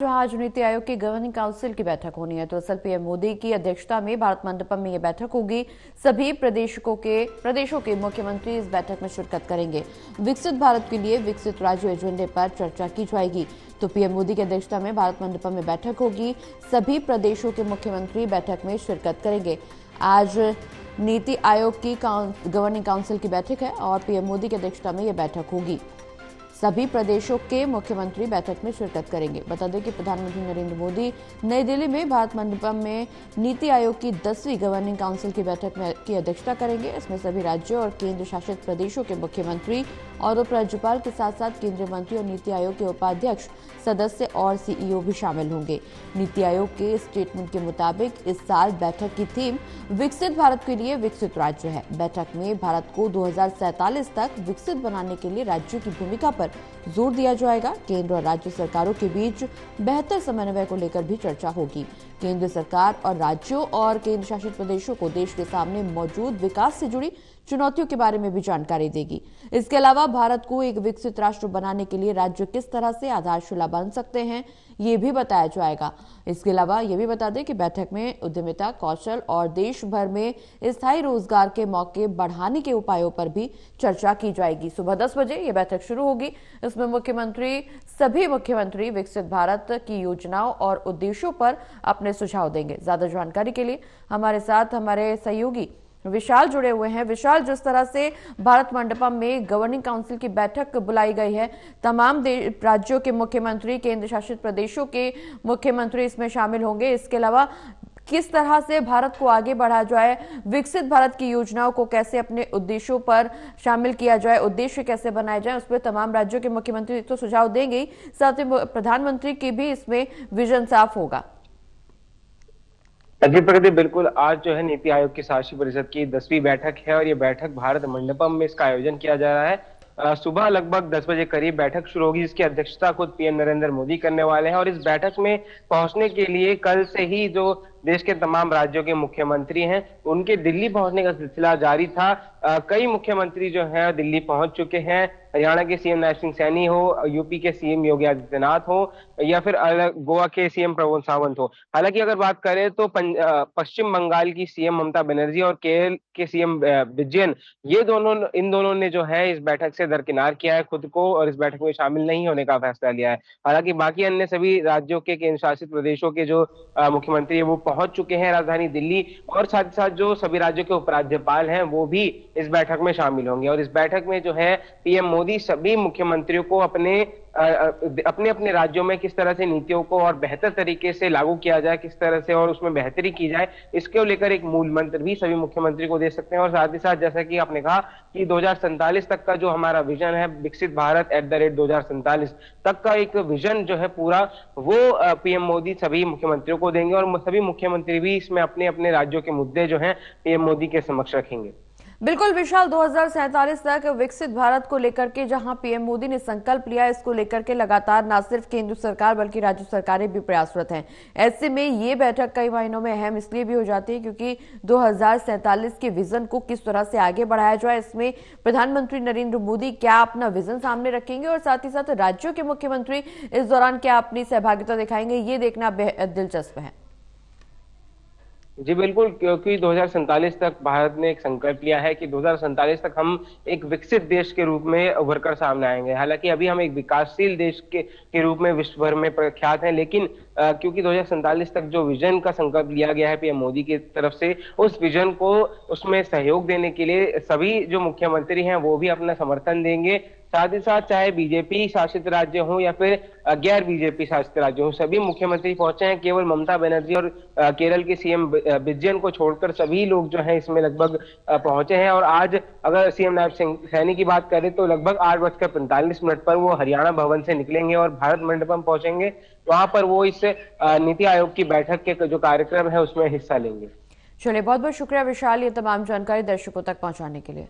आज नीति आयोग की governing council की बैठक होनी है। तो असल पीएम मोदी की अध्यक्षता में भारत मंडपम में यह बैठक होगी। सभी प्रदेशों के मुख्यमंत्री इस बैठक में शिरकत करेंगे। विकसित भारत के लिए विकसित राज्य एजेंडे पर चर्चा की जाएगी। तो पीएम मोदी की अध्यक्षता में भारत मंडपम में बैठक होगी। सभी प्रदेशों के मुख्यमंत्री बैठक में शिरकत करेंगे। आज नीति आयोग की गवर्निंग काउंसिल की बैठक है और पीएम मोदी की अध्यक्षता में यह बैठक होगी। सभी प्रदेशों के मुख्यमंत्री बैठक में शिरकत करेंगे। बता दें कि प्रधानमंत्री नरेंद्र मोदी नई दिल्ली में भारत मंडपम में नीति आयोग की 10वीं गवर्निंग काउंसिल की बैठक की अध्यक्षता करेंगे। इसमें सभी राज्यों और केंद्र शासित प्रदेशों के मुख्यमंत्री और उपराज्यपाल के साथ साथ केंद्रीय मंत्री और नीति आयोग के उपाध्यक्ष, सदस्य और सीईओ भी शामिल होंगे। नीति आयोग के स्टेटमेंट के मुताबिक इस साल बैठक की थीम विकसित भारत के लिए विकसित राज्य है। बैठक में भारत को 2047 तक विकसित बनाने के लिए राज्यों की भूमिका पर जोर दिया जाएगा। केंद्र और राज्य सरकारों के बीच बेहतर समन्वय को लेकर भी चर्चा होगी। केंद्र सरकार और राज्यों और केंद्र शासित प्रदेशों को देश के सामने मौजूद विकास से जुड़ी चुनौतियों के बारे में भी जानकारी देगी। इसके अलावा भारत को एक विकसित राष्ट्र बनाने के लिए राज्य किस तरह से आधारशिला बन सकते हैं, ये भी बताया जाएगा। इसके अलावा ये भी बता दें कि बैठक में उद्यमिता, कौशल और देश भर में स्थायी रोजगार के मौके बढ़ाने के उपायों पर भी चर्चा की जाएगी। सुबह 10 बजे ये बैठक शुरू होगी। इसमें सभी मुख्यमंत्री विकसित भारत की योजनाओं और उद्देश्यों पर अपने सुझाव देंगे। ज्यादा जानकारी के लिए हमारे साथ हमारे सहयोगी विशाल जुड़े हुए हैं। विशाल, जिस तरह से भारत मंडपम में गवर्निंग काउंसिल की बैठक बुलाई गई है, तमाम राज्यों के मुख्यमंत्री, केंद्र शासित प्रदेशों के मुख्यमंत्री इसमें शामिल होंगे। इसके अलावा किस तरह से भारत को आगे बढ़ा जाए, विकसित भारत की योजनाओं को कैसे अपने उद्देश्यों पर शामिल किया जाए, उद्देश्य कैसे बनाए जाए, उस पर तमाम राज्यों के मुख्यमंत्री तो सुझाव देंगे ही, साथ ही प्रधानमंत्री की भी इसमें विजन साफ होगा। जी प्रगति, बिल्कुल। आज जो है नीति आयोग की शासी परिषद की 10वीं बैठक है और ये बैठक भारत मंडपम में इसका आयोजन किया जा रहा है। सुबह लगभग 10 बजे करीब बैठक शुरू होगी, जिसकी अध्यक्षता खुद पीएम नरेंद्र मोदी करने वाले हैं। और इस बैठक में पहुंचने के लिए कल से ही जो देश के तमाम राज्यों के मुख्यमंत्री हैं, उनके दिल्ली पहुंचने का सिलसिला जारी था। कई मुख्यमंत्री जो हैं दिल्ली पहुंच चुके हैं। हरियाणा के सीएम नैब सिंह सैनी हो, यूपी के सीएम योगी आदित्यनाथ हो या फिर गोवा के सीएम प्रमोद सावंत हो। हालांकि अगर बात करें तो पश्चिम बंगाल की सीएम ममता बनर्जी और केरल के सीएम विजयन, इन दोनों ने जो है इस बैठक से दरकिनार किया है खुद को और इस बैठक में शामिल नहीं होने का फैसला लिया है। हालांकि बाकी अन्य सभी राज्यों के केंद्र शासित प्रदेशों के जो मुख्यमंत्री है वो पहुंच चुके हैं राजधानी दिल्ली, और साथ ही साथ जो सभी राज्यों के उपराज्यपाल हैं वो भी इस बैठक में शामिल होंगे। और इस बैठक में जो है पीएम मोदी सभी मुख्यमंत्रियों को अपने अपने राज्यों में किस तरह से नीतियों को और बेहतर तरीके से लागू किया जाए, किस तरह से और उसमें बेहतरी की जाए, इसको लेकर एक मूल मंत्र भी सभी मुख्यमंत्री को दे सकते हैं। और साथ ही साथ जैसा कि आपने कहा कि 2047 तक का जो हमारा विजन है, विकसित भारत @2047 तक का एक विजन जो है पूरा, वो पीएम मोदी सभी मुख्यमंत्रियों को देंगे और सभी मुख्यमंत्री भी इसमें अपने अपने राज्यों के मुद्दे जो हैं पीएम मोदी के समक्ष रखेंगे। बिल्कुल विशाल, 2047 तक विकसित भारत को लेकर के जहां पीएम मोदी ने संकल्प लिया, इसको लेकर के लगातार न सिर्फ केंद्र सरकार बल्कि राज्य सरकारें भी प्रयासरत हैं। ऐसे में ये बैठक कई महीनों में अहम इसलिए भी हो जाती है क्योंकि 2047 के विजन को किस तरह से आगे बढ़ाया जाए, इसमें प्रधानमंत्री नरेंद्र मोदी क्या अपना विजन सामने रखेंगे और साथ ही साथ राज्यों के मुख्यमंत्री इस दौरान क्या अपनी सहभागिता दिखाएंगे, ये देखना बेहद दिलचस्प है। जी बिल्कुल, क्योंकि 2047 तक भारत ने एक संकल्प लिया है कि 2047 तक हम एक विकसित देश के रूप में उभरकर सामने आएंगे। हालांकि अभी हम एक विकासशील देश के रूप में विश्व भर में प्रख्यात हैं, लेकिन क्योंकि 2047 तक जो विजन का संकल्प लिया गया है पीएम मोदी की तरफ से, उस विजन को उसमें सहयोग देने के लिए सभी जो मुख्यमंत्री हैं वो भी अपना समर्थन देंगे। साथ ही साथ चाहे बीजेपी शासित राज्य हो या फिर गैर बीजेपी शासित राज्य हो, सभी मुख्यमंत्री पहुंचे हैं। केवल ममता बनर्जी और केरल के सीएम विजयन को छोड़कर सभी लोग जो हैं इसमें लगभग पहुंचे हैं। और आज अगर सीएम नैब सिंह सैनी की बात करें तो लगभग 8:45 पर वो हरियाणा भवन से निकलेंगे और भारत मंडपम पहुंचेंगे। वहां पर वो इस नीति आयोग की बैठक के जो कार्यक्रम है उसमें हिस्सा लेंगे। चलिए, बहुत बहुत शुक्रिया विशाल, ये तमाम जानकारी दर्शकों तक पहुंचाने के लिए।